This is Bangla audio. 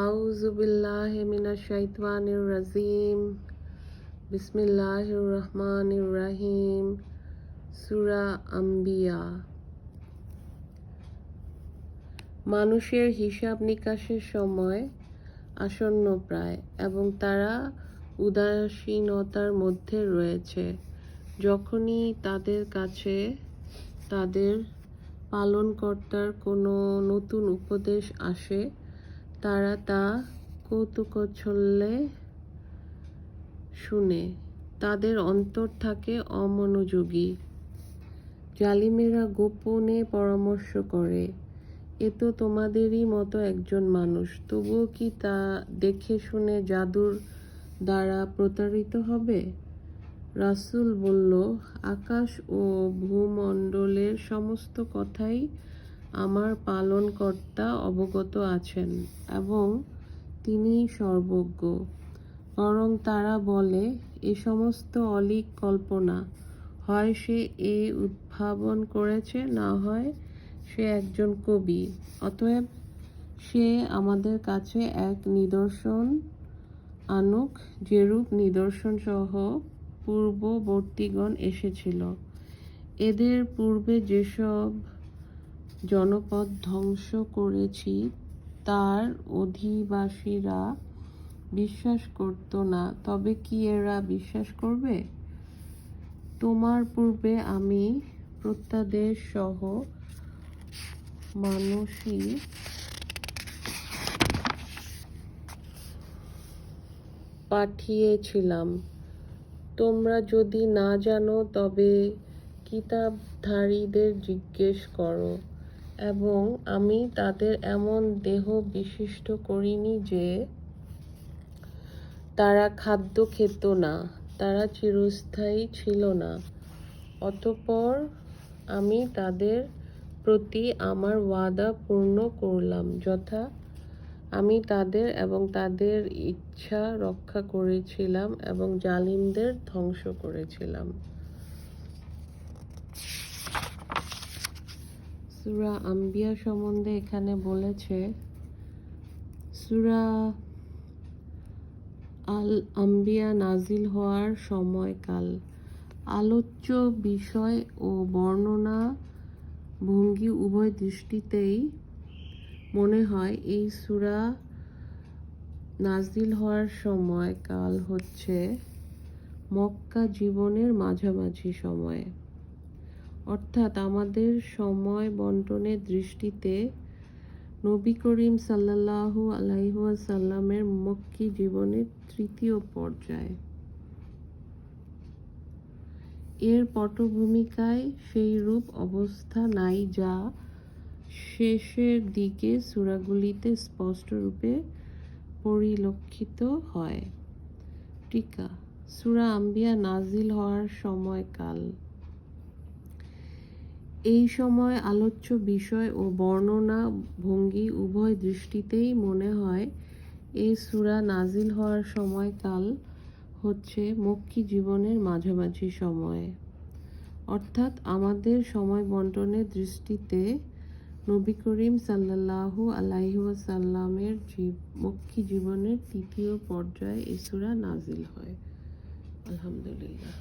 আউযু বিল্লাহি মিনাশ শাইতানির রাজিম। বিসমিল্লাহির রহমানির রহিম। সূরা আম্বিয়া। মানুষের হিসাব নিকাশের সময় আসন্ন প্রায়, এবং তারা উদাসীনতার মধ্যে রয়েছে। যখনই তাদের কাছে তাদের পালনকর্তার কোনো নতুন উপদেশ আসে, তারা তা কৌতূহলে শুনে। তাদের অন্তর থাকে অমনোযোগী। জালিমেরা গোপনে পরামর্শ করে, এ তো তোমাদেরই মতো একজন মানুষ, তবুও কি তা দেখে শুনে জাদুর দ্বারা প্রতারিত হবে? রাসূল বলল, আকাশ ও ভূমণ্ডলের সমস্ত কথাই আমার পালনকর্তা অবগত আছেন, এবং তিনি সর্বজ্ঞ। বরং তারা বলে, এ সমস্ত অলীক কল্পনা, হয় সে এ উদ্ভাবন করেছে, না হয় সে একজন কবি। অতএব সে আমাদের কাছে এক নিদর্শন আনুক, যেরূপ নিদর্শন সহ পূর্ববর্তীগণ এসেছিল। এদের পূর্বে যেসব জনপদ ধ্বংস করেছি, তার অধিবাসীরা বিশ্বাস করত না, তবে কি এরা বিশ্বাস করবে? তোমার পূর্বে আমি প্রত্যাদেশ সহ মানুষই পাঠিয়েছিলাম। তোমরা যদি না জানো, তবে কিতাবধারীদের জিজ্ঞেস করো। এবং আমি তাদের এমন দেহ বিশিষ্ট করিনি যে তারা খাদ্য খেত না, তারা চিরস্থায়ী ছিল না। অতঃপর আমি তাদের প্রতি আমার ওয়াদা পূর্ণ করলাম, যথা আমি তাদের এবং তাদের ইচ্ছা রক্ষা করেছিলাম এবং জালিমদের ধ্বংস করেছিলাম। সূরা আম্বিয়া সম্বন্ধে এখানে বলেছে, সূরা আল আম্বিয়া নাজিল হওয়ার সময়কাল। আলোচ্য বিষয় ও বর্ণনা ভঙ্গি উভয় দৃষ্টিতেই মনে হয় এই সূরা নাজিল হওয়ার সময়কাল হচ্ছে মক্কা জীবনের মাঝামাঝি সময়ে, অর্থাৎ আমাদের সময় বন্টনের দৃষ্টিতে নবী করিম সাল্লাল্লাহু আলাইহি ওয়াসাল্লামের মক্কি জীবনের তৃতীয় পর্যায়। এর পটভূমিকায় সেই রূপ অবস্থা নাই যা শেষের দিকে সূরাগুলিতে স্পষ্টরূপে পরিলক্ষিত হয়। টিকা। সূরা আম্বিয়া নাজিল হওয়ার সময়কাল। এই সময় আলোচ্য বিষয় ও বর্ণনা ভঙ্গি উভয় দৃষ্টিতেই মনে হয় এই সূরা নাজিল হওয়ার সময়কাল হচ্ছে মক্কি জীবনের মাঝামাঝি সময়ে, অর্থাৎ আমাদের সময় বন্টনের দৃষ্টিতে নবী করিম সাল্লাল্লাহু আলাইহি ওয়াসাল্লামের মক্কি জীবনের তৃতীয় পর্যায়ে এই সূরা নাজিল হয়। আলহামদুলিল্লাহ।